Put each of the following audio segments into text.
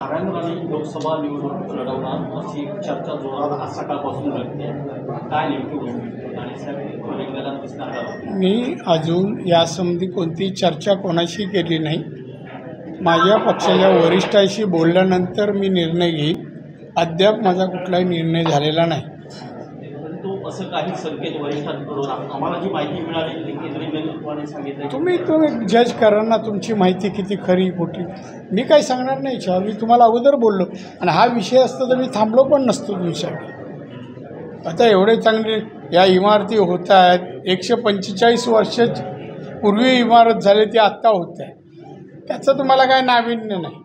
नारायण लोकसभा निवडणूक लढवणार अशी चर्चा जोरात आज सकाळपासून रंगते. काय नेमकी होईल आणि रिंगणात दिसणार का? मी अजून यासंबंधी कोणती चर्चा कोणाशी केली नाही. माझ्या पक्षाच्या वरिष्ठांशी बोलल्यानंतर मी निर्णय घेईन. अद्याप माझा कुठलाही निर्णय झालेला नाही. परंतु असं काही संकेत वरिष्ठांकडून आम्हाला जी माहिती मिळाली ती केंद्रीय नेतृत्वाने सांगितलं. तुम्ही जज करा ना, तुमची माहिती किती खरी खोटी. मी काही सांगणार नाही. मी तुम्हाला अगोदर बोललो आणि हा विषय असता तर मी थांबलो पण नसतो तुमच्यासाठी. आता एवढे चांगले या इमारती होत आहेत. 145 वर्ष पूर्वी इमारत झाली ती आत्ता होत आहे. त्याचं तुम्हाला काय नाविन्य नाही.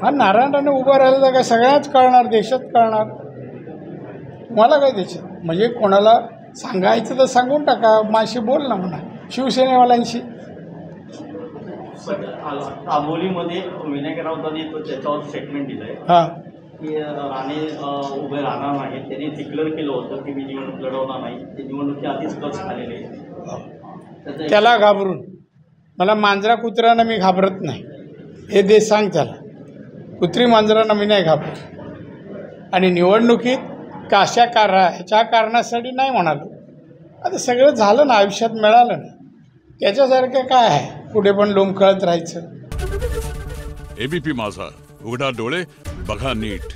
हा नारायणाने उभं राहिलं तर काय सगळ्याच कळणार, देशात कळणार. तुम्हाला काय देशात म्हणजे कोणाला सांगायचं तर सांगून टाका. माझी बोल ना म्हणा शिवसेनेवाल्यांशी. आंबोलीमध्ये विनायक राऊतांनी त्याच्यावर स्टेटमेंट दिलं आहे हां की राणे उभे राहणार नाही. त्यांनी डिक्लेअर केलं होतं की मी निवडणूक लढवणार नाही. ते निवडणुकी आधीच कच झालेले आहे. त्याला घाबरून मला मांजरा कुत्र्यांना मी घाबरत नाही. हे देश सांग त्याला. कुत्री मांजरांना मी नाही घाबरत. आणि निवडणुकीत का अशा ह्याच्या कारणासाठी नाही म्हणालो. आता सगळं झालं ना, आयुष्यात मिळालं ना. त्याच्यासारखं काय आहे पुढे पण लोंबकळत राहायचं. एबीपी माझा, उघडा डोळे बघा नीट.